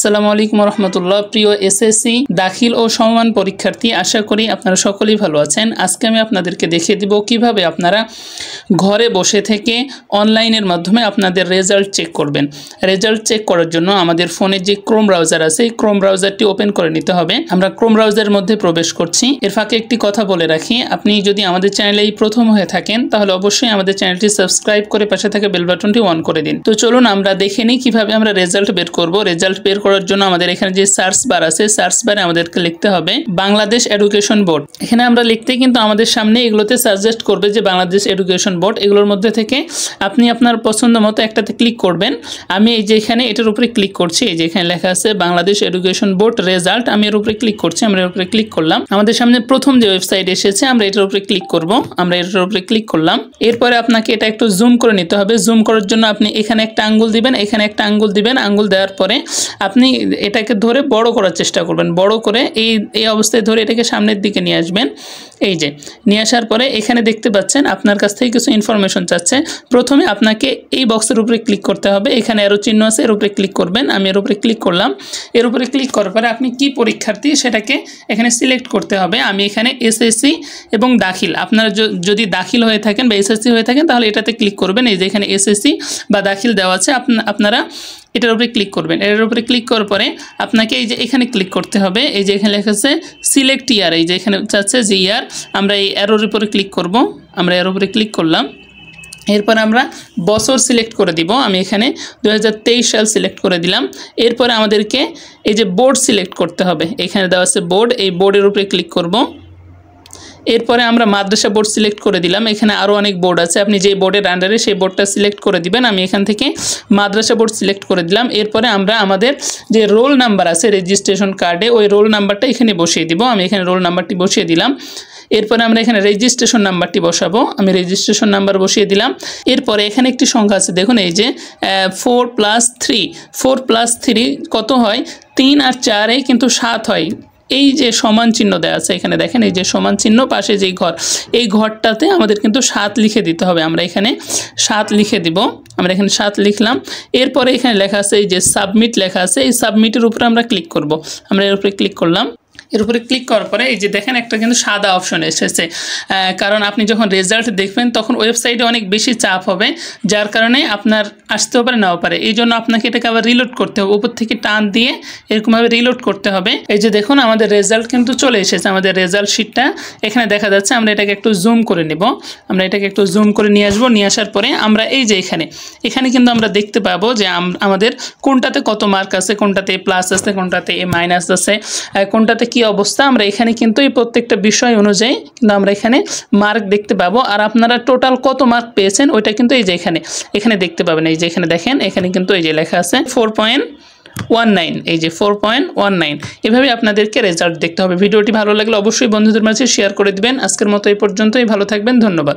আসসালামু আলাইকুম রহমতুল্লাহ। প্রিয় এসএসসি দাখিল ও সমমান পরীক্ষার্থী, আশা করি আপনারা সকলেই ভালো আছেন। আজকে আমি আপনাদেরকে দেখিয়ে দিব কিভাবে আপনারা ঘরে বসে থেকে অনলাইনের মাধ্যমে আপনাদের রেজাল্ট চেক করবেন। রেজাল্ট চেক করার জন্য আমাদের ফোনে যে ক্রোম ব্রাউজার আছে এই ক্রোম ব্রাউজারটি ওপেন করে নিতে হবে। আমরা ক্রোম ব্রাউজারের মধ্যে প্রবেশ করছি। এর ফাঁকে একটি কথা বলে রাখি, আপনি যদি আমাদের চ্যানেলে এই প্রথম হয়ে থাকেন তাহলে অবশ্যই আমাদের চ্যানেলটি সাবস্ক্রাইব করে পাশে থাকা বেল বাটনটি অন করে দিন। তো চলুন আমরা দেখে নিই কিভাবে আমরা রেজাল্ট বের করব। রেজাল্ট বের করার জন্য আমাদের এখানে যে সার্চ বার আছে, সার্চ বারে আমাদেরকে লিখতে হবে বাংলাদেশ এডুকেশন বোর্ড। এখানে আমরা লিখতে কিন্তু আমাদের সামনে এগুলোতে সাজেস্ট করবে যে বাংলাদেশ এডুকেশন বোর্ড। এগুলোর মধ্যে থেকে আপনি আপনার পছন্দ মতো একটাতে ক্লিক করবেন। আমি এই যে এখানে এটার উপরে ক্লিক করছি, এই যে এখানে লেখা আছে বাংলাদেশ এডুকেশন বোর্ড রেজাল্ট। আমি এর উপরে ক্লিক করছি, আমরা এর উপরে ক্লিক করলাম। আমাদের সামনে প্রথম যে ওয়েবসাইট এসেছে আমরা এটার উপরে ক্লিক করব। আমরা এটার উপরে ক্লিক করলাম। এরপরে আপনাকে এটা একটু জুম করে নিতে হবে। জুম করার জন্য আপনি এখানে একটা আঙ্গুল দিবেন, এখানে একটা আঙ্গুল দিবেন। আঙ্গুল দেওয়ার পরে আপনি এটাকে ধরে বড় করার চেষ্টা করবেন। বড় করে এই অবস্থায় ধরে এটাকে সামনের দিকে নিয়ে আসবেন। এই যে নিয়ে আসার পরে এখানে দেখতে পাচ্ছেন আপনার কাছ থেকে কিছু ইনফরমেশন চাচ্ছে। প্রথমে আপনাকে এই বক্সের উপরে ক্লিক করতে হবে। এখানে অ্যারো চিহ্ন আছে, এর উপরে ক্লিক করবেন। আমি এর উপরে ক্লিক করলাম। এর উপরে ক্লিক করার পরে আপনি কি পরীক্ষার্থী সেটাকে এখানে সিলেক্ট করতে হবে। আমি এখানে এসএসসি এবং দাখিল, আপনারা যদি দাখিল হয়ে থাকেন বা এসএসসি হয়ে থাকেন তাহলে এটাতে ক্লিক করবেন। এই যে এখানে এসএসসি বা দাখিল দেওয়া আছে, আপনারা এটার উপরে ক্লিক করবেন। এর উপরে ক্লিক করার পরে আপনাকে এই যে এখানে ক্লিক করতে হবে। এই যে এখানে লেখা আছে সিলেক্ট ইয়ার, এই যে এখানে চাচ্ছে যে ইয়ার, আমরা এই অ্যারোর উপরে ক্লিক করব। আমরা এর উপরে ক্লিক করলাম। এরপর আমরা বছর সিলেক্ট করে দিব। আমি এখানে 2023 সাল সিলেক্ট করে দিলাম। এরপরে আমাদেরকে এই যে বোর্ড সিলেক্ট করতে হবে। এখানে দেওয়া আছে বোর্ড, এই বোর্ডের উপরে ক্লিক করব। এরপরে আমরা মাদ্রাসা বোর্ড সিলেক্ট করে দিলাম। এখানে আরও অনেক বোর্ড আছে, আপনি যে বোর্ডের আন্ডারে সেই বোর্ডটা সিলেক্ট করে দিবেন। আমি এখান থেকে মাদ্রাসা বোর্ড সিলেক্ট করে দিলাম। এরপরে আমরা আমাদের যে রোল নাম্বার আছে রেজিস্ট্রেশন কার্ডে, ওই রোল নাম্বারটা এখানে বসিয়ে দিব। আমি এখানে রোল নাম্বারটি বসিয়ে দিলাম। এরপরে আমরা এখানে রেজিস্ট্রেশন নাম্বারটি বসাবো। আমি রেজিস্ট্রেশন নাম্বার বসিয়ে দিলাম। এরপরে এখানে একটি সংখ্যা আছে, দেখুন এই যে 4+3 কত হয়? 3 আর 4 কিন্তু 7 হয়। এই যে সমান চিহ্ন দেওয়া আছে এখানে দেখেন, এই যে সমান চিহ্ন পাশে যেই ঘর, এই ঘরটাতে আমাদের কিন্তু 7 লিখে দিতে হবে। আমরা এখানে 7 লিখে দিব। আমরা এখানে 7 লিখলাম। এরপরে এখানে লেখা আছে এই যে সাবমিট লেখা আছে, এই সাবমিটের উপরে আমরা ক্লিক করব। আমরা এর উপরে ক্লিক করলাম। এর উপরে ক্লিক করার পরে এই যে দেখেন একটা কিন্তু সাদা অপশন এসেছে, কারণ আপনি যখন রেজাল্ট দেখবেন তখন ওয়েবসাইটে অনেক বেশি চাপ হবে, যার কারণে আপনার আসতেও পারে নাও পারে। এই জন্য আপনাকে এটাকে আবার রিলোড করতে হবে, উপর থেকে টান দিয়ে এরকমভাবে রিলোড করতে হবে। এই যে দেখুন আমাদের রেজাল্ট কিন্তু চলে এসেছে, আমাদের রেজাল্ট শিটটা এখানে দেখা যাচ্ছে। আমরা এটাকে একটু জুম করে নেব। আমরা এটাকে একটু জুম করে নিয়ে আসবো। নিয়ে আসার পরে আমরা এই যে এখানে কিন্তু আমরা দেখতে পাবো যে আমাদের কোনটাতে কত মার্ক আছে, কোনটাতে প্লাস আছে, কোনটাতে মাইনাস আছে, কোনটাতে কি অবস্থা। আমরা এখানে কিন্তু এই প্রত্যেকটা বিষয় অনুযায়ী কিন্তু আমরা এখানে মার্ক দেখতে পাবো। আর আপনারা টোটাল কত মার্ক পেয়েছেন ওইটা কিন্তু এই যে এখানে দেখতে পাবেন। এই যে এখানে দেখেন, এখানে কিন্তু এই যে লেখা আছে 4.19, এই যে 4.19। এভাবে আপনাদেরকে রেজাল্ট দেখতে হবে। ভিডিওটি ভালো লাগলে অবশ্যই বন্ধুদের মাঝে শেয়ার করে দিবেন। আজকের মতো এই পর্যন্তই, ভালো থাকবেন, ধন্যবাদ।